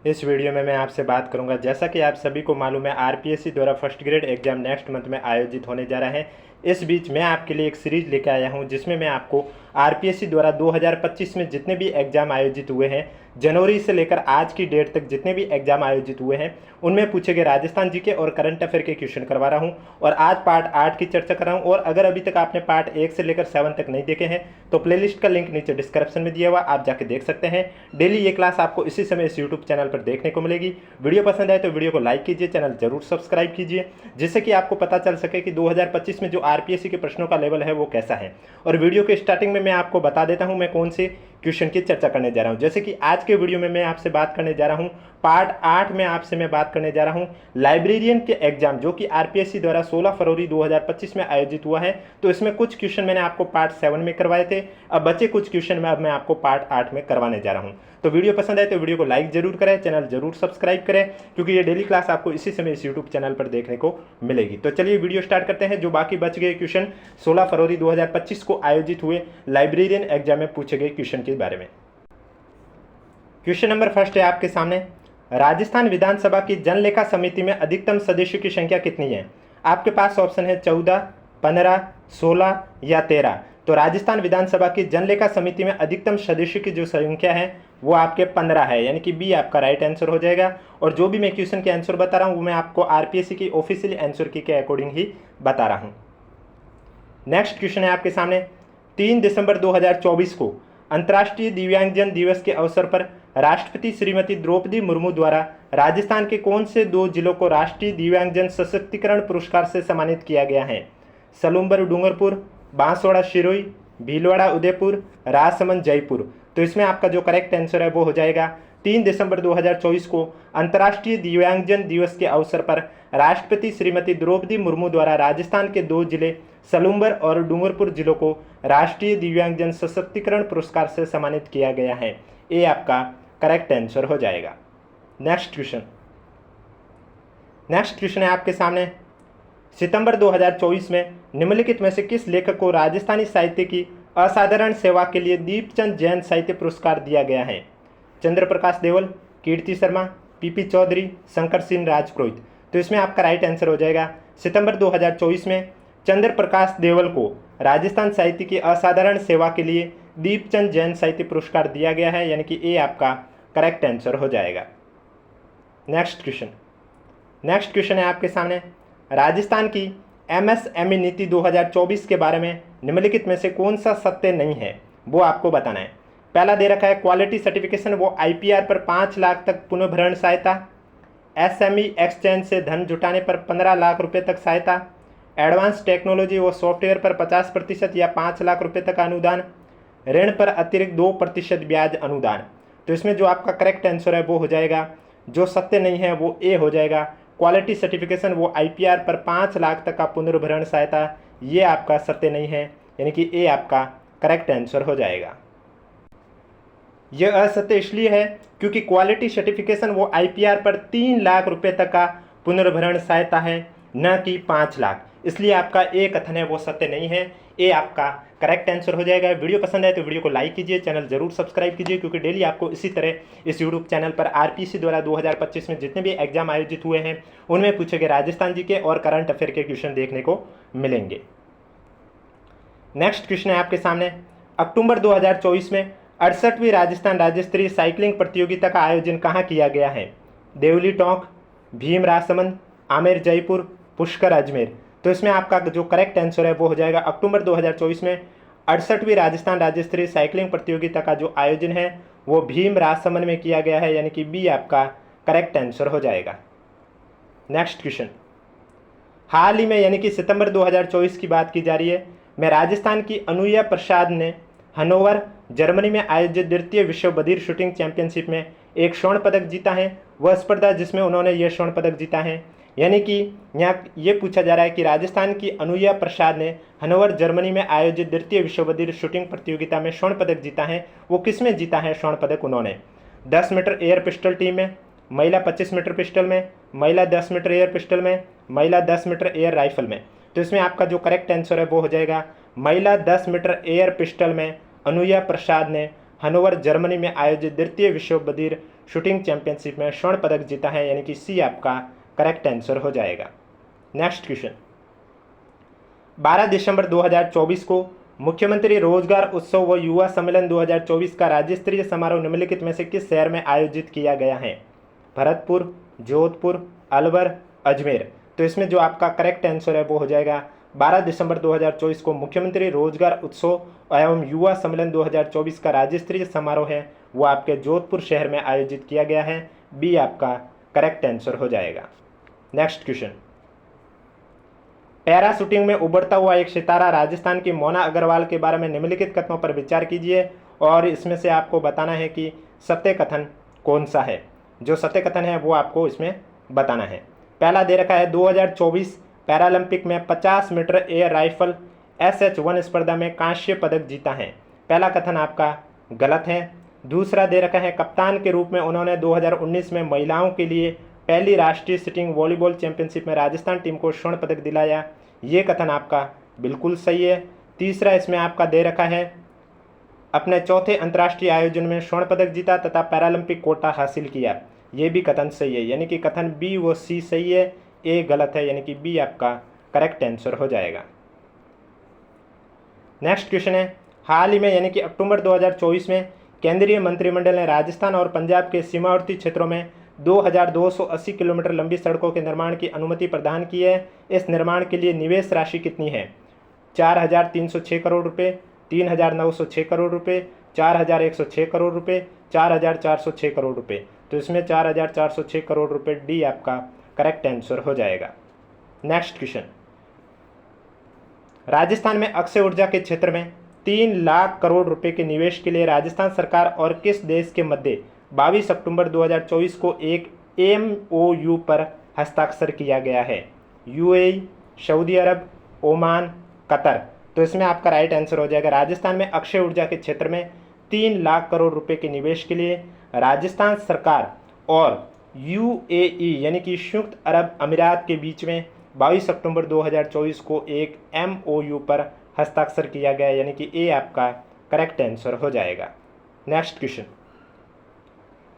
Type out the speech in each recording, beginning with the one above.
इस वीडियो में मैं आपसे बात करूंगा, जैसा कि आप सभी को मालूम है आरपीएससी द्वारा first grade exam next month में आयोजित होने जा रहा है। इस बीच मैं आपके लिए एक सीरीज लेकर आया हूं जिसमें मैं आपको आरपीएससी द्वारा 2025 में जितने भी एग्जाम आयोजित हुए हैं, जनवरी से लेकर आज की डेट तक जितने भी एग्जाम आयोजित हुए हैं उनमें पूछे गए राजस्थान जीके और करंट अफेयर के क्वेश्चन करवा रहा हूं और आज पार्ट 8 की चर्चा कर रहा हूं। और अगर अभी तक आपने पार्ट 1 से लेकर 7 तक नहीं देखे हैं तो प्लेलिस्ट का लिंक नीचे डिस्क्रिप्शन में दिया हुआ, आप जाके देख सकते हैं। डेली ये क्लास आपको इसी समय इस यूट्यूब चैनल पर देखने को मिलेगी। वीडियो पसंद आए तो वीडियो को लाइक कीजिए, चैनल जरूर सब्सक्राइब कीजिए, जिससे कि आपको पता चल सके कि 2025 में जो आरपीएससी के प्रश्नों का लेवल है वो कैसा है। और वीडियो के स्टार्टिंग में मैं आपको बता देता हूं मैं कौन से क्वेश्चन की चर्चा करने जा रहा हूं। जैसे कि आज के वीडियो में मैं आपसे बात करने जा रहा हूं पार्ट 8 में आपसे मैं बात करने जा रहा हूं लाइब्रेरियन के एग्जाम, जो कि आरपीएससी द्वारा 16 फरवरी 2025 में आयोजित हुआ है। तो इसमें कुछ क्वेश्चन मैंने आपको पार्ट 7 में करवाए थे, अब बचे कुछ क्वेश्चन में अब मैं आपको पार्ट 8 में करवाने जा रहा हूं। तो वीडियो पसंद आए तो वीडियो को लाइक जरूर करें, चैनल जरूर सब्सक्राइब करें, क्योंकि ये डेली क्लास आपको इसी समय इस यूट्यूब चैनल पर देखने को मिलेगी। तो चलिए वीडियो स्टार्ट करते हैं। जो बाकी बच गए क्वेश्चन 16 फरवरी 2025 को आयोजित हुए लाइब्रेरियन एग्जाम में पूछे गए क्वेश्चन के बारे में। क्वेश्चन नंबर फर्स्ट है आपके सामने, राजस्थान विधानसभा की जनलेखा समिति में अधिकतम सदस्यों की संख्या कितनी है? आपके पास ऑप्शन है 14, 15, 16 या 13। तो राजस्थान विधानसभा की जनलेखा समिति में अधिकतम सदस्यों की जो संख्या है वो आपके 15 है, यानी कि बी आपका राइट आंसर हो जाएगा। और जो भी मैं क्वेश्चन के आंसर बता रहा हूँ वो मैं आपको आरपीएससी की ऑफिशियल आंसर की के अकॉर्डिंग ही बता रहा हूँ। नेक्स्ट क्वेश्चन है आपके सामने, 3 दिसंबर 2024 को अंतर्राष्ट्रीय दिव्यांगजन दिवस के अवसर पर राष्ट्रपति श्रीमती द्रौपदी मुर्मू द्वारा राजस्थान के कौन से 2 जिलों को राष्ट्रीय दिव्यांगजन सशक्तिकरण पुरस्कार से सम्मानित किया गया है? सलूम्बर डूंगरपुर, बांसवाड़ा सिरोही, भीलवाड़ा उदयपुर, राजसमंद जयपुर। तो इसमें आपका जो करेक्ट आंसर है वो हो जाएगा 3 दिसंबर 2024 को अंतर्राष्ट्रीय दिव्यांगजन दिवस के अवसर पर राष्ट्रपति श्रीमती द्रौपदी मुर्मू द्वारा राजस्थान के 2 जिले सलूम्बर और डूंगरपुर जिलों को राष्ट्रीय दिव्यांगजन सशक्तिकरण पुरस्कार से सम्मानित किया गया है। ये आपका करेक्ट आंसर हो जाएगा। नेक्स्ट क्वेश्चन है आपके सामने, सितंबर 2024 में निम्नलिखित में से किस लेखक को राजस्थानी साहित्य की असाधारण सेवा के लिए दीपचंद जैन साहित्य पुरस्कार दिया गया है? चंद्र प्रकाश देवल, कीर्ति शर्मा, पीपी चौधरी, शंकर सिंह राजपुरोहित। तो इसमें आपका राइट आंसर हो जाएगा सितंबर 2024 में चंद्र प्रकाश देवल को राजस्थान साहित्य की असाधारण सेवा के लिए दीपचंद जैन साहित्य पुरस्कार दिया गया है, यानी कि ए आपका करेक्ट आंसर हो जाएगा। नेक्स्ट क्वेश्चन है आपके सामने, राजस्थान की एमएसएमई नीति 2024 के बारे में निम्नलिखित में से कौन सा सत्य नहीं है वो आपको बताना है। पहला दे रखा है क्वालिटी सर्टिफिकेशन वो आईपीआर पर 5 लाख तक पुनर्भरण सहायता, एसएमई एक्सचेंज से धन जुटाने पर 15 लाख रुपए तक सहायता, एडवांस टेक्नोलॉजी व सॉफ्टवेयर पर 50% या 5 लाख रुपए तक अनुदान, ऋण पर अतिरिक्त 2% ब्याज अनुदान। तो इसमें जो आपका करेक्ट आंसर है वो हो जाएगा, जो सत्य नहीं है वो ए हो जाएगा, क्वालिटी सर्टिफिकेशन वो आईपीआर पर 5 लाख तक का पुनर्भरण सहायता, ये आपका सत्य नहीं है, यानी कि ए आपका करेक्ट आंसर हो जाएगा। यह असत्य इसलिए है क्योंकि क्वालिटी सर्टिफिकेशन वो आईपीआर पर 3 लाख रुपए तक का पुनर्भरण सहायता है, न कि 5 लाख, इसलिए आपका ए कथन है वो सत्य नहीं है, ए आपका करेक्ट आंसर हो जाएगा। वीडियो पसंद आए तो वीडियो को लाइक कीजिए, चैनल जरूर सब्सक्राइब कीजिए, क्योंकि डेली आपको इसी तरह इस यूट्यूब चैनल पर आरपीएससी द्वारा 2025 में जितने भी एग्जाम आयोजित हुए हैं उनमें पूछे गए राजस्थान जी के और करंट अफेयर के क्वेश्चन देखने को मिलेंगे। नेक्स्ट क्वेश्चन है आपके सामने, अक्टूबर 2024 में 68वीं राजस्थान राज्य स्तरीय साइकिलिंग प्रतियोगिता का आयोजन कहाँ किया गया है? देवली टोंक, भीम राजसमंद, आमेर जयपुर, पुष्कर अजमेर। तो इसमें आपका जो करेक्ट आंसर है वो हो जाएगा अक्टूबर 2024 में 68वीं राजस्थान राज्य स्तरीय साइकिलिंग प्रतियोगिता का जो आयोजन है वो भीम राजसमंद में किया गया है, यानी कि बी आपका करेक्ट आंसर हो जाएगा। नेक्स्ट क्वेश्चन, हाल ही में यानी कि सितंबर 2024 की बात की जा रही है, में राजस्थान की अनुया प्रसाद ने हनोवर जर्मनी में आयोजित द्वितीय विश्व बधिर शूटिंग चैंपियनशिप में एक स्वर्ण पदक जीता है। वह स्पर्धा जिसमें उन्होंने ये स्वर्ण पदक जीता है, यानी कि यहाँ ये पूछा जा रहा है कि राजस्थान की अनुया प्रसाद ने हनोवर जर्मनी में आयोजित द्वितीय विश्व बधिर शूटिंग प्रतियोगिता में स्वर्ण पदक जीता है, वो किस में जीता है स्वर्ण पदक? उन्होंने 10 मीटर एयर पिस्टल टीम में, महिला 25 मीटर पिस्टल में, महिला 10 मीटर एयर पिस्टल में, महिला 10 मीटर एयर राइफल में। तो इसमें आपका जो करेक्ट आंसर है वो हो जाएगा महिला 10 मीटर एयर पिस्टल में अनुया प्रसाद ने हनोवर जर्मनी में आयोजित द्वितीय विश्व बधिर शूटिंग चैंपियनशिप में स्वर्ण पदक जीता है, यानी कि सी आपका करेक्ट आंसर हो जाएगा। नेक्स्ट क्वेश्चन, 12 दिसंबर 2024 को मुख्यमंत्री रोजगार उत्सव व युवा सम्मेलन 2024 का राज्य स्तरीय समारोह निम्नलिखित में से किस शहर में आयोजित किया गया है? भरतपुर, जोधपुर, अलवर, अजमेर। तो इसमें जो आपका करेक्ट आंसर है वो हो जाएगा 12 दिसंबर 2024 को मुख्यमंत्री रोजगार उत्सव एवं युवा सम्मेलन 2024 का राज्य स्तरीय समारोह है वो आपके जोधपुर शहर में आयोजित किया गया है। बी आपका करेक्ट आंसर हो जाएगा। नेक्स्ट क्वेश्चन, पैरा शूटिंग में उभरता हुआ एक सितारा राजस्थान की मोना अग्रवाल के बारे में निम्नलिखित कथनों पर विचार कीजिए और इसमें से आपको बताना है कि सत्य कथन कौन सा है। जो सत्य कथन है वो आपको इसमें बताना है। पहला दे रखा है 2024 पैरालंपिक में 50 मीटर एयर राइफल SH1 स्पर्धा में कांस्य पदक जीता है। पहला कथन आपका गलत है। दूसरा दे रखा है कप्तान के रूप में उन्होंने 2019 में महिलाओं के लिए पहली राष्ट्रीय सिटिंग वॉलीबॉल चैंपियनशिप में राजस्थान टीम को स्वर्ण पदक दिलाया। ये कथन आपका बिल्कुल सही है। तीसरा इसमें आपका दे रखा है अपने चौथे अंतर्राष्ट्रीय आयोजन में स्वर्ण पदक जीता तथा पैरालंपिक कोटा हासिल किया। ये भी कथन सही है, यानी कि कथन बी व सी सही है, ए गलत है, यानी कि बी आपका करेक्ट आंसर हो जाएगा। नेक्स्ट क्वेश्चन है, हाल ही में यानी कि अक्टूबर 2024 में केंद्रीय मंत्रिमंडल ने राजस्थान और पंजाब के सीमावर्ती क्षेत्रों में 2280 किलोमीटर लंबी सड़कों के निर्माण की अनुमति प्रदान की है। इस निर्माण के लिए निवेश राशि कितनी है? 4306 करोड़ रुपए, 3906 करोड़ रुपए, 4106 करोड़ रुपए, 4406 करोड़ रुपए। तो इसमें 4406 करोड़ रुपए डी आपका करेक्ट आंसर हो जाएगा। नेक्स्ट क्वेश्चन, राजस्थान में अक्षय ऊर्जा के क्षेत्र में 3 लाख करोड़ रुपए के निवेश के लिए राजस्थान सरकार और किस देश के मध्य 22 अक्टूबर 2024 को एक MOU पर हस्ताक्षर किया गया है? UAE, सऊदी अरब, ओमान, कतर। तो इसमें आपका राइट आंसर हो जाएगा राजस्थान में अक्षय ऊर्जा के क्षेत्र में 3 लाख करोड़ रुपए के निवेश के लिए राजस्थान सरकार और UAE यानी कि संयुक्त अरब अमीरात के बीच में 22 अक्टूबर 2024 को एक MOU पर हस्ताक्षर किया गया, यानी कि ए आपका करेक्ट आंसर हो जाएगा। नेक्स्ट क्वेश्चन,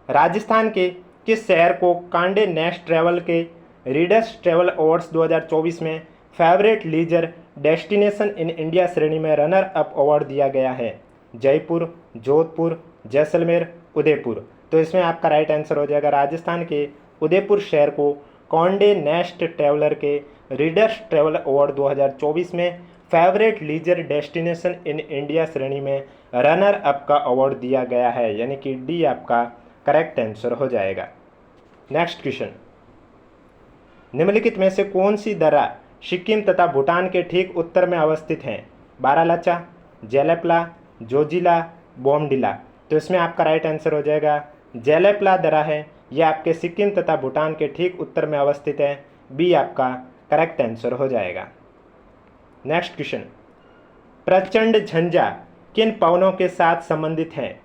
राजस्थान के किस शहर को कांडे नेस्ट ट्रैवल के रीडर्स ट्रैवल अवार्ड्स 2024 में favourite leisure destination in India श्रेणी में रनर अप अवार्ड दिया गया है? जयपुर, जोधपुर, जैसलमेर, उदयपुर। तो इसमें आपका राइट आंसर हो जाएगा राजस्थान के उदयपुर शहर को कॉन्डे नेस्ट ट्रैवलर के रीडर्स ट्रैवल अवार्ड 2024 में favourite leisure destination in India श्रेणी में रनर अप का अवार्ड दिया गया है, यानी कि डी आपका करेक्ट आंसर हो जाएगा। नेक्स्ट क्वेश्चन, निम्नलिखित में से कौन सी दर्रा सिक्किम तथा भूटान के ठीक उत्तर में अवस्थित है? बारालाचा, जेलेपला, जोजिला, बोमडिला। तो इसमें आपका राइट आंसर हो जाएगा जेलेपला दर्रा है, यह आपके सिक्किम तथा भूटान के ठीक उत्तर में अवस्थित है। बी आपका करेक्ट आंसर हो जाएगा। नेक्स्ट क्वेश्चन, प्रचंड झंझा किन पवनों के साथ संबंधित है?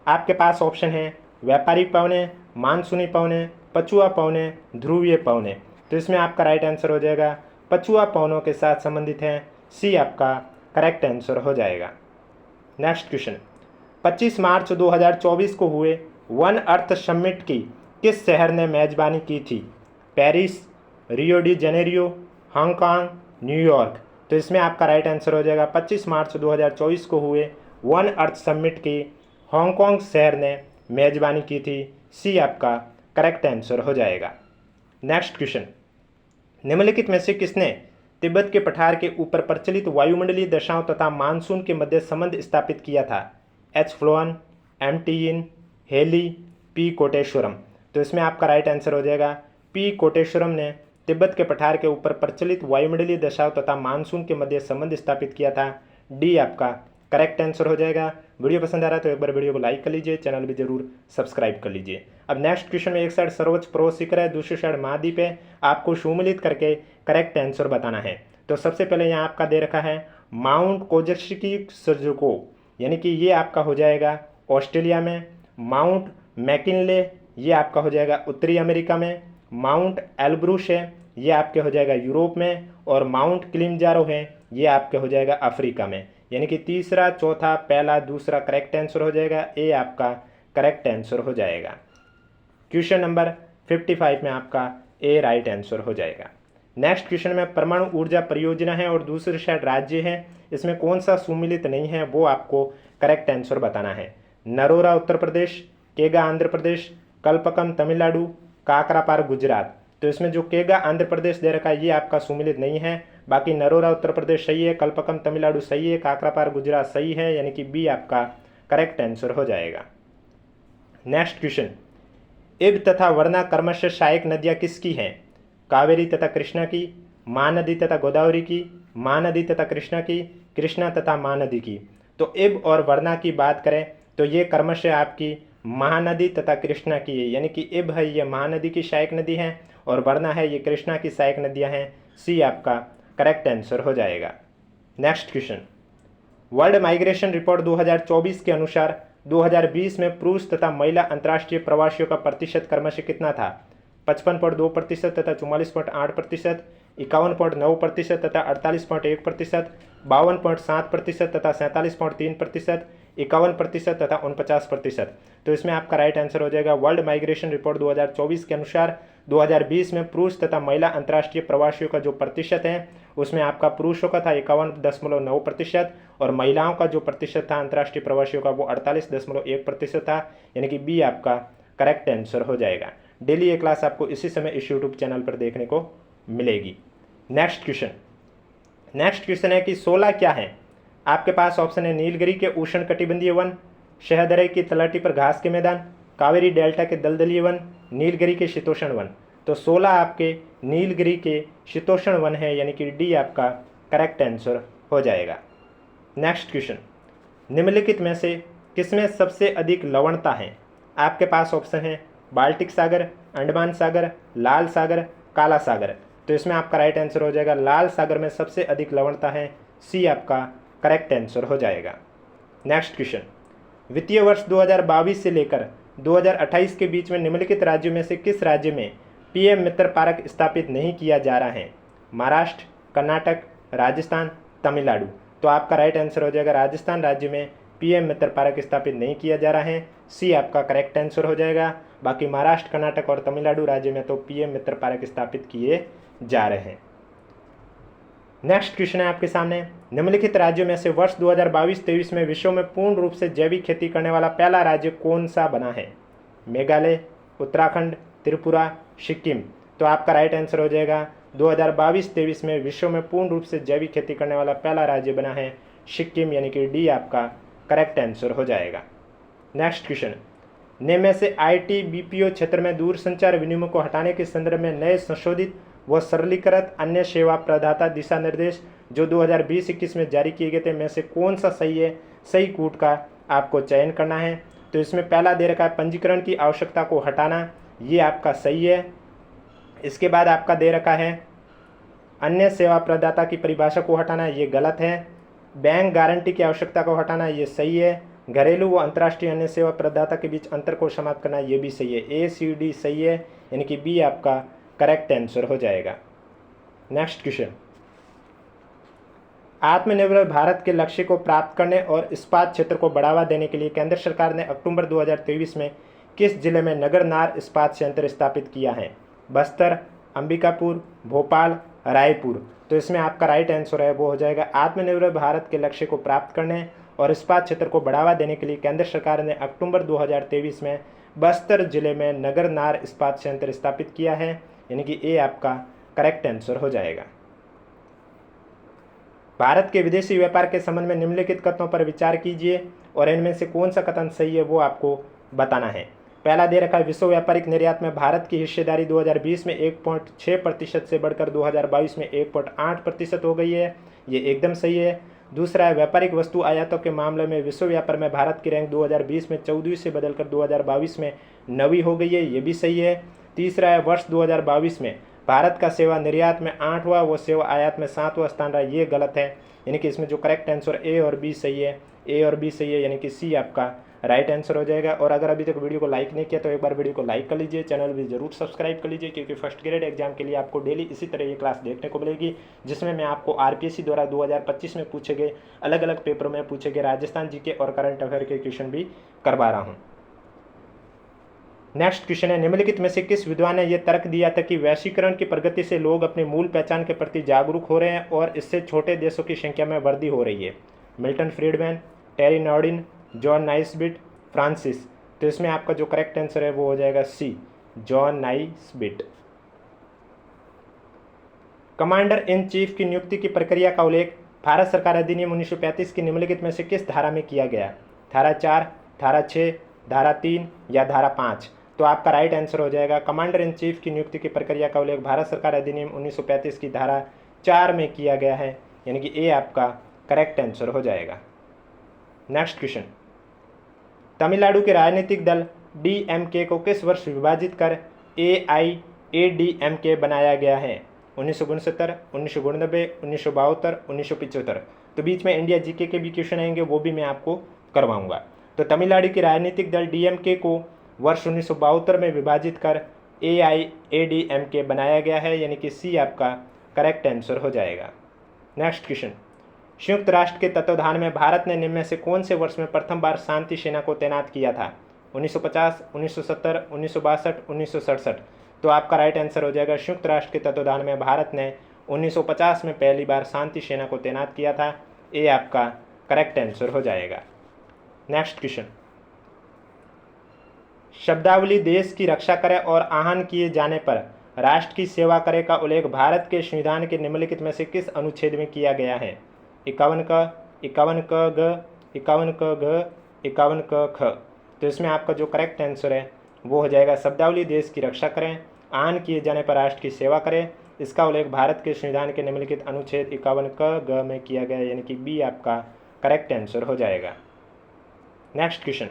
आपके पास ऑप्शन है व्यापारिक पवने, मानसूनी पवने, पछुआ पवने, ध्रुवीय पवने। तो इसमें आपका राइट आंसर हो जाएगा पछुआ पवनों के साथ संबंधित है। सी आपका करेक्ट आंसर हो जाएगा। नेक्स्ट क्वेश्चन, 25 मार्च 2024 को हुए वन अर्थ समिट की किस शहर ने मेजबानी की थी? Paris, Rio de Janeiro, Hong Kong, New York. तो इसमें आपका राइट आंसर हो जाएगा 25 मार्च 2024 को हुए वन अर्थ समिट की हांगकांग शहर ने मेजबानी की थी। सी आपका करेक्ट आंसर हो जाएगा। नेक्स्ट क्वेश्चन, निम्नलिखित में से किसने तिब्बत के पठार के ऊपर प्रचलित वायुमंडलीय दशाओं तथा मानसून के मध्य संबंध स्थापित किया था? H Flohn, M T Yin, Halley, P Koteswaram. तो इसमें आपका राइट आंसर हो जाएगा पी कोटेश्वरम ने तिब्बत के पठार के ऊपर प्रचलित वायुमंडलीय दशाओं तथा मानसून के मध्य संबंध स्थापित किया था। डी आपका करेक्ट आंसर हो जाएगा। वीडियो पसंद आ रहा है तो एक बार वीडियो को लाइक कर लीजिए, चैनल भी जरूर सब्सक्राइब कर लीजिए। अब नेक्स्ट क्वेश्चन में एक साइड सर्वोच्च पर्वत शिखर है, दूसरी साइड महाद्वीप है, आपको सुमिलित करके करेक्ट आंसर बताना है। तो सबसे पहले यहाँ आपका दे रखा है माउंट कोजेस्की सर्जुको, यानी कि ये आपका हो जाएगा ऑस्ट्रेलिया में। माउंट मैकिनले ये आपका हो जाएगा उत्तरी अमेरिका में। माउंट एल्ब्रूस है ये आपके हो जाएगा यूरोप में। और माउंट किलिमंजारो है ये आपके हो जाएगा अफ्रीका में। यानी कि तीसरा, चौथा, पहला, दूसरा करेक्ट आंसर हो जाएगा। ए आपका करेक्ट आंसर हो जाएगा। क्वेश्चन नंबर 55 में आपका ए राइट आंसर हो जाएगा। नेक्स्ट क्वेश्चन में परमाणु ऊर्जा परियोजना है और दूसरी साइड राज्य है, इसमें कौन सा सुमिलित नहीं है वो आपको करेक्ट आंसर बताना है। नरोरा उत्तर प्रदेश, केगा आंध्र प्रदेश, कल्पकम तमिलनाडु, काकरापार गुजरात। तो इसमें जो केगा आंध्र प्रदेश दे रखा है ये आपका सुमिलित नहीं है, बाकी नरोरा उत्तर प्रदेश सही है, कल्पकम तमिलनाडु सही है, काकरापार गुजरात सही है, यानी कि बी आपका करेक्ट आंसर हो जाएगा। नेक्स्ट क्वेश्चन, इब तथा वर्णा क्रमशः सहायक नदियाँ किसकी हैं? कावेरी तथा कृष्णा की, महानदी तथा गोदावरी की, महानदी तथा कृष्णा की, कृष्णा तथा महानदी की। तो इब और वर्णा की बात करें तो ये क्रमशः आपकी महानदी तथा कृष्णा की है, यानी कि इब है ये महानदी की सहायक नदी है और वर्णा है ये कृष्णा की सहायक नदियाँ हैं। सी आपका करेक्ट आंसर हो जाएगा। Next question, world migration report 2024 के अनुसार 2020 में पुरुष तथा महिला अंतर्राष्ट्रीय प्रवासियों का प्रतिशत क्रमशः कितना था? 55.2% तथा 44.8%, 51.9% तथा 48.1%, 52.7% तथा 47.3%, 51% तथा 49%। तो इसमें आपका राइट आंसर हो जाएगा वर्ल्ड माइग्रेशन रिपोर्ट 2024 के अनुसार 2020 में पुरुष तथा महिला अंतर्राष्ट्रीय प्रवासियों का जो प्रतिशत है उसमें आपका पुरुषों का था 51.9% और महिलाओं का जो प्रतिशत था अंतर्राष्ट्रीय प्रवासियों का वो 48.1% था, यानी कि बी आपका करेक्ट आंसर हो जाएगा। डेली ये क्लास आपको इसी समय इस यूट्यूब चैनल पर देखने को मिलेगी। नेक्स्ट क्वेश्चन है कि 16 क्या है? आपके पास ऑप्शन है नीलगिरी के उष्णकटिबंधीय वन, शहदरे की तलहटी पर घास के मैदान, कावेरी डेल्टा के दलदलीय वन, नीलगिरी के शीतोष्ण वन। तो 16 आपके नीलगिरी के शीतोष्ण वन है, यानी कि डी आपका करेक्ट आंसर हो जाएगा। नेक्स्ट क्वेश्चन, निम्नलिखित में से किसमें सबसे अधिक लवणता है? आपके पास ऑप्शन है बाल्टिक सागर, अंडमान सागर, लाल सागर, काला सागर। तो इसमें आपका राइट आंसर हो जाएगा लाल सागर में सबसे अधिक लवणता है। सी आपका करेक्ट आंसर हो जाएगा। नेक्स्ट क्वेश्चन, वित्तीय वर्ष 2022 से लेकर 2028 के बीच में निम्नलिखित राज्यों में से किस राज्य में पीएम मित्र पार्क स्थापित नहीं किया जा रहा है? महाराष्ट्र, कर्नाटक, राजस्थान, तमिलनाडु। तो आपका राइट आंसर हो जाएगा राजस्थान राज्य में पीएम मित्र पार्क स्थापित नहीं किया जा रहा है। सी आपका करेक्ट आंसर हो जाएगा। बाकी महाराष्ट्र, कर्नाटक और तमिलनाडु राज्य में तो पीएम मित्र पार्क स्थापित किए जा रहे हैं। नेक्स्ट क्वेश्चन है आपके सामने, निम्नलिखित राज्यों में से वर्ष 2022-23 में विश्व में पूर्ण रूप से जैविक खेती करने वाला पहला राज्य कौन सा बना है? मेघालय, उत्तराखंड, त्रिपुरा, सिक्किम। तो आपका राइट आंसर हो जाएगा 2022-23 में विश्व में पूर्ण रूप से जैविक खेती करने वाला पहला राज्य बना है सिक्किम, यानी कि डी आपका करेक्ट आंसर हो जाएगा। नेक्स्ट क्वेश्चन, निम्न में से आईटी बीपीओ क्षेत्र में दूरसंचार विनिमय को हटाने के संदर्भ में नए संशोधित व सरलीकृत अन्य सेवा प्रदाता दिशा निर्देश जो 2020-21 में जारी किए गए थे में से कौन सा सही है? सही कूट का आपको चयन करना है। तो इसमें पहला दे रखा है पंजीकरण की आवश्यकता को हटाना, ये आपका सही है। इसके बाद आपका दे रखा है अन्य सेवा प्रदाता की परिभाषा को हटाना, ये गलत है। बैंक गारंटी की आवश्यकता को हटाना, ये सही है। घरेलू व अंतर्राष्ट्रीय अन्य सेवा प्रदाता के बीच अंतर को समाप्त करना, ये भी सही है। ए सी डी सही है, यानी कि बी आपका करेक्ट आंसर हो जाएगा। नेक्स्ट क्वेश्चन, आत्मनिर्भर भारत के लक्ष्य को प्राप्त करने और इस्पात क्षेत्र को बढ़ावा देने के लिए केंद्र सरकार ने अक्टूबर 2023 में किस जिले में नगर नार इस्पात संयंत्र स्थापित किया है? बस्तर, अंबिकापुर, भोपाल, रायपुर। तो इसमें आपका राइट आंसर है वो हो जाएगा आत्मनिर्भर भारत के लक्ष्य को प्राप्त करने और इस्पात क्षेत्र को बढ़ावा देने के लिए केंद्र सरकार ने अक्टूबर 2023 में बस्तर जिले में नगर नार इस्पात संयंत्र स्थापित किया है, यानी कि ए आपका करेक्ट आंसर हो जाएगा। भारत के विदेशी व्यापार के संबंध में निम्नलिखित कथनों पर विचार कीजिए और इनमें से कौन सा कथन सही है वो आपको बताना है। पहला दे रखा है विश्व व्यापारिक निर्यात में भारत की हिस्सेदारी 2020 में 1.6% से बढ़कर 2022 में 1.8% हो गई है, ये एकदम सही है। दूसरा है व्यापारिक वस्तु आयातों के मामले में विश्व व्यापार में भारत की रैंक 2020 में 14वीं से बदलकर 2022 में 9वीं हो गई है, ये भी सही है। तीसरा है वर्ष 2022 में भारत का सेवा निर्यात में 8वां व सेवा आयात में 7वां स्थान रहा, ये गलत है, यानी कि इसमें जो करेक्ट आंसर ए और बी सही है, ए और बी सही है, यानी कि सी आपका राइट आंसर हो जाएगा। और अगर अभी तक वीडियो को लाइक नहीं किया तो एक बार वीडियो को लाइक कर लीजिए, चैनल भी जरूर सब्सक्राइब कर लीजिए, क्योंकि फर्स्ट ग्रेड एग्जाम के लिए आपको डेली इसी तरह ये क्लास देखने को मिलेगी, जिसमें मैं आपको आरपीएससी द्वारा 2025 में पूछे गए अलग अलग पेपरों में पूछे गए राजस्थान जीके और करंट अफेयर के क्वेश्चन भी करवा रहा हूँ। नेक्स्ट क्वेश्चन है, निम्नलिखित में से किस विद्वान ने यह तर्क दिया था कि वैश्वीकरण की प्रगति से लोग अपनी मूल पहचान के प्रति जागरूक हो रहे हैं और इससे छोटे देशों की संख्या में वृद्धि हो रही है? मिल्टन फ्रीडमैन, टेरी नॉर्डिन, जॉन नाइस्बिट, फ्रांसिस। तो इसमें आपका जो करेक्ट आंसर है वो हो जाएगा सी, जॉन नाइस्बिट। कमांडर इन चीफ की नियुक्ति की प्रक्रिया का उल्लेख भारत सरकार अधिनियम 1935 की निम्नलिखित में से किस धारा में किया गया? धारा 4, धारा 6, धारा 3 या धारा 5? तो आपका राइट आंसर हो जाएगा कमांडर इन चीफ की नियुक्ति की प्रक्रिया का उल्लेख भारत सरकार अधिनियम 1935 की धारा 4 में किया गया है, यानी कि ए आपका करेक्ट आंसर हो जाएगा। नेक्स्ट क्वेश्चन, तमिलनाडु के राजनीतिक दल डीएमके को किस वर्ष विभाजित कर एआईएडीएमके बनाया गया है? 1969, 1992, 1972, 1975। तो बीच में इंडिया जीके के भी क्वेश्चन आएंगे, वो भी मैं आपको करवाऊंगा। तो तमिलनाडु की राजनीतिक दल डीएमके को वर्ष 1972 में विभाजित कर एआईएडीएमके बनाया गया है, यानी कि सी आपका करेक्ट आंसर हो जाएगा। नेक्स्ट क्वेश्चन, संयुक्त राष्ट्र के तत्वाधान में भारत ने निम्न में से कौन से वर्ष में प्रथम बार शांति सेना को तैनात किया था? 1950, 1970, 1962, 1967। तो आपका राइट आंसर हो जाएगा संयुक्त राष्ट्र के तत्वाधान में भारत ने 1950 में पहली बार शांति सेना को तैनात किया था, ये आपका करेक्ट आंसर हो जाएगा। नेक्स्ट क्वेश्चन, शब्दावली देश की रक्षा करे और आहन किए जाने पर राष्ट्र की सेवा करे का उल्लेख भारत के संविधान के निम्नलिखित में से किस अनुच्छेद में किया गया है? 51 क, 51 क ग, 51 क घ, 51 क ख। तो इसमें आपका जो करेक्ट आंसर है वो हो जाएगा शब्दावली देश की रक्षा करें, आहन किए जाने पर राष्ट्र की सेवा करें, इसका उल्लेख भारत के संविधान के निम्नलिखित अनुच्छेद 51 क ग में किया गया, यानी कि बी आपका करेक्ट आंसर हो जाएगा। नेक्स्ट क्वेश्चन,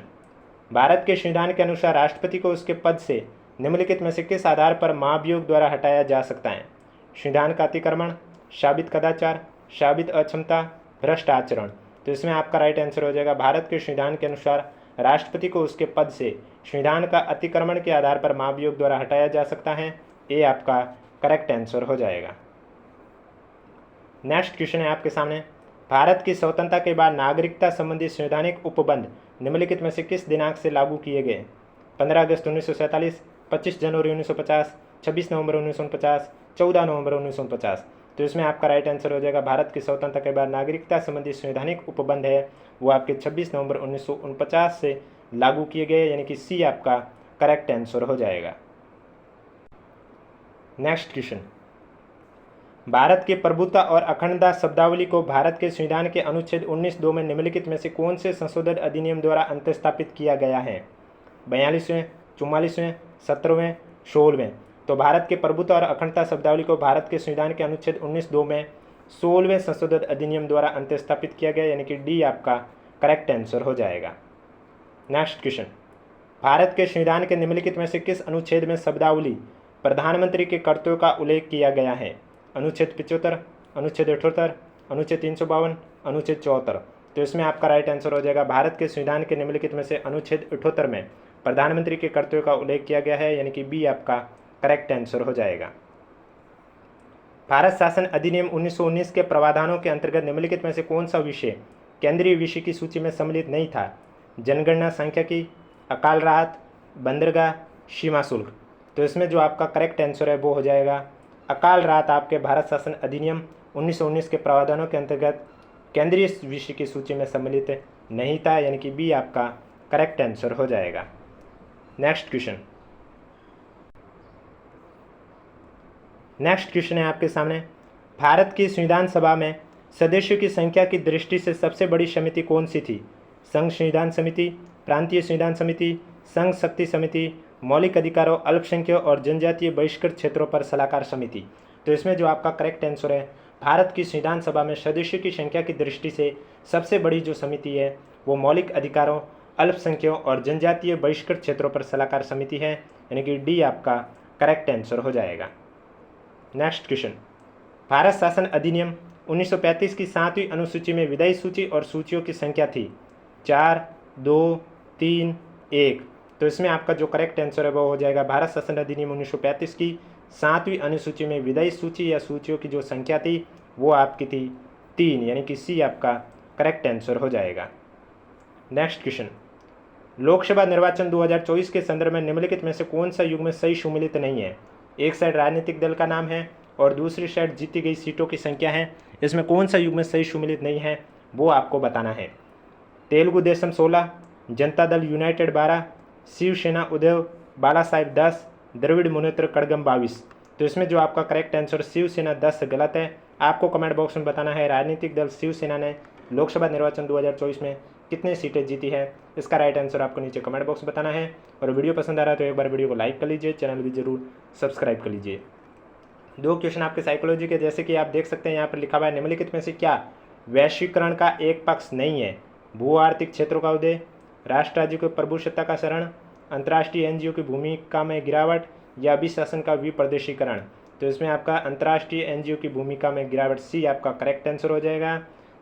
भारत के संविधान के अनुसार राष्ट्रपति को उसके पद से निम्नलिखित में से किस आधार पर महाभियोग द्वारा हटाया जा सकता है? संविधान का अतिक्रमण, साबित कदाचार, साबित अक्षमता, भ्रष्ट आचरण। तो इसमें आपका राइट आंसर हो जाएगा भारत के संविधान के अनुसार राष्ट्रपति को उसके पद से संविधान का अतिक्रमण के आधार पर महाभियोग द्वारा हटाया जा सकता है, ये आपका करेक्ट आंसर हो जाएगा। नेक्स्ट क्वेश्चन है आपके सामने, भारत की स्वतंत्रता के बाद नागरिकता संबंधी संवैधानिक उपबंध निम्नलिखित में से किस दिनांक से लागू किए गए? 15 अगस्त 1947, 25 जनवरी 1950, 26 नवंबर 1949, 14 नवंबर 1949। तो इसमें आपका राइट आंसर हो जाएगा भारत की स्वतंत्रता के बाद नागरिकता संबंधी संवैधानिक उपबंध है वो आपके 26 नवंबर 1949 से लागू किए गए, यानी कि सी आपका करेक्ट आंसर हो जाएगा। नेक्स्ट क्वेश्चन, भारत की प्रभुत्व और अखंडता शब्दावली को भारत के संविधान के अनुच्छेद 19(2) में निम्नलिखित में से कौन से संशोधन अधिनियम द्वारा अंतस्थापित किया गया है? 42वें, 44वें, 17वें, 16वें। तो भारत के प्रभुत्व और अखंडता शब्दावली को भारत के संविधान के अनुच्छेद 19(2) में 16वें संशोधन अधिनियम द्वारा अंतस्थापित किया गया, यानी कि डी आपका करेक्ट आंसर हो जाएगा। नेक्स्ट क्वेश्चन, भारत के संविधान के निम्नलिखित में से किस अनुच्छेद में शब्दावली प्रधानमंत्री के कर्तव्यों का उल्लेख किया गया है? अनुच्छेद 75, अनुच्छेद 78, अनुच्छेद 352, अनुच्छेद 74। तो इसमें आपका राइट आंसर हो जाएगा भारत के संविधान के निम्नलिखित में से अनुच्छेद 78 में प्रधानमंत्री के कर्तव्यों का उल्लेख किया गया है, यानी कि बी आपका करेक्ट आंसर हो जाएगा। भारत शासन अधिनियम 1919 के प्रावधानों के अंतर्गत निम्नलिखित में से कौन सा विषय केंद्रीय विषय की सूची में सम्मिलित नहीं था? जनगणना सांख्यिकी, अकाल राहत, बंदरगाह, सीमा शुल्क। तो इसमें जो आपका करेक्ट आंसर है वो हो जाएगा अकाल राहत आपके भारत शासन अधिनियम 1919 के प्रावधानों के अंतर्गत केंद्रीय विषय की सूची में सम्मिलित नहीं था, यानी कि बी आपका करेक्ट आंसर हो जाएगा। नेक्स्ट क्वेश्चन है आपके सामने, भारत की संविधान सभा में सदस्यों की संख्या की दृष्टि से सबसे बड़ी समिति कौन सी थी? संघ संविधान समिति, प्रांतीय संविधान समिति, संघ शक्ति समिति, मौलिक अधिकारों, अल्पसंख्यकों और जनजातीय बहिष्कृत क्षेत्रों पर सलाहकार समिति। तो इसमें जो आपका करेक्ट आंसर है भारत की संविधान सभा में सदस्यों की संख्या की दृष्टि से सबसे बड़ी जो समिति है वो मौलिक अधिकारों, अल्पसंख्यकों और जनजातीय बहिष्कृत क्षेत्रों पर सलाहकार समिति है, यानी कि डी आपका करेक्ट आंसर हो जाएगा। नेक्स्ट क्वेश्चन, भारत शासन अधिनियम 1935 की 7वीं अनुसूची में विधायी सूची और सूचियों की संख्या थी 4, 2, 3, 1। तो इसमें आपका जो करेक्ट आंसर है वो हो जाएगा भारत शासन अधिनियम 1935 की 7वीं अनुसूची में विधायी सूची या सूचियों की जो संख्या थी वो आपकी थी 3, यानी कि सी आपका करेक्ट आंसर हो जाएगा। नेक्स्ट क्वेश्चन, लोकसभा निर्वाचन 2024 के संदर्भ में निम्नलिखित में से कौन सा युग्म सही सुमेलित नहीं है? एक साइड राजनीतिक दल का नाम है और दूसरी साइड जीती गई सीटों की संख्या है। इसमें कौन सा युग्म सही सुमेलित नहीं है वो आपको बताना है। तेलुगु देशम 16, जनता दल यूनाइटेड 12, शिवसेना उद्धव बाला साहेब 10, द्रविड़ मुनेत्र कड़गम 22। तो इसमें जो आपका करेक्ट आंसर शिवसेना 10 गलत है। आपको कमेंट बॉक्स में बताना है राजनीतिक दल शिवसेना ने लोकसभा निर्वाचन 2024 में कितनी सीटें जीती है। इसका राइट आंसर आपको नीचे कमेंट बॉक्स में बताना है। और वीडियो पसंद आ रहा है तो एक बार वीडियो को लाइक कर लीजिए, चैनल भी जरूर सब्सक्राइब कर लीजिए। 2 क्वेश्चन आपके साइकोलॉजी के, जैसे कि आप देख सकते हैं यहाँ पर लिखा हुआ है निम्नलिखित में से क्या वैश्वीकरण का एक पक्ष नहीं है? भू आर्थिक क्षेत्रों का उदय, राष्ट्र राज्य को प्रभुसत्ता का शरण, अंतर्राष्ट्रीय एनजीओ की भूमिका में गिरावट या अभिशासन का विप्रदेशीकरण। तो इसमें आपका अंतर्राष्ट्रीय एनजीओ की भूमिका में गिरावट, सी आपका करेक्ट आंसर हो जाएगा।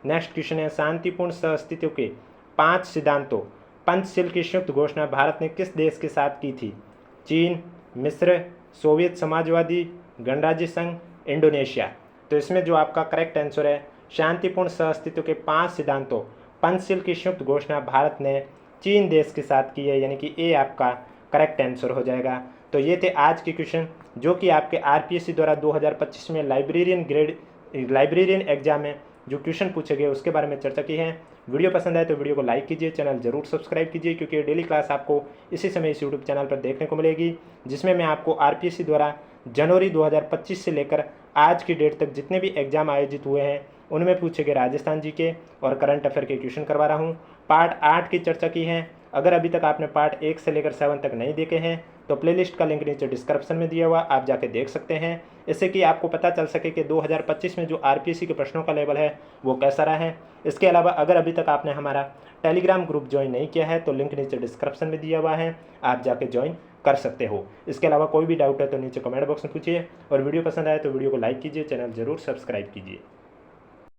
नेक्स्ट क्वेश्चन है शांतिपूर्ण सहअस्तित्व के 5 सिद्धांतों पंचशील की संयुक्त घोषणा भारत ने किस देश के साथ की थी? चीन, मिस्र, सोवियत समाजवादी गणराज्य संघ, इंडोनेशिया। तो इसमें जो आपका करेक्ट आंसर है शांतिपूर्ण सहअस्तित्व के 5 सिद्धांतों पंचशील की संयुक्त घोषणा भारत ने चीन देश के साथ की है, यानी कि ए आपका करेक्ट आंसर हो जाएगा। तो ये थे आज के क्वेश्चन जो कि आपके आरपीएससी द्वारा 2025 में लाइब्रेरियन एग्जाम में जो क्वेश्चन पूछे गए उसके बारे में चर्चा की है। वीडियो पसंद आए तो वीडियो को लाइक कीजिए, चैनल जरूर सब्सक्राइब कीजिए, क्योंकि डेली क्लास आपको इसी समय इस यूट्यूब चैनल पर देखने को मिलेगी, जिसमें मैं आपको आरपीएससी द्वारा जनवरी 2025 से लेकर आज की डेट तक जितने भी एग्जाम आयोजित हुए हैं उनमें पूछे गए राजस्थान जी के और करंट अफेयर के क्वेश्चन करवा रहा हूँ। पार्ट 8 की चर्चा की है। अगर अभी तक आपने पार्ट 1 से लेकर 7 तक नहीं देखे हैं तो प्लेलिस्ट का लिंक नीचे डिस्क्रिप्शन में दिया हुआ, आप जाके देख सकते हैं, इससे कि आपको पता चल सके कि 2025 में जो आरपीएससी के प्रश्नों का लेवल है वो कैसा रहा है। इसके अलावा अगर अभी तक आपने हमारा टेलीग्राम ग्रुप ज्वाइन नहीं किया है तो लिंक नीचे डिस्क्रिप्शन में दिया हुआ है, आप जाके ज्वाइन कर सकते हो। इसके अलावा कोई भी डाउट है तो नीचे कमेंट बॉक्स में पूछिए और वीडियो पसंद आए तो वीडियो को लाइक कीजिए, चैनल जरूर सब्सक्राइब कीजिए।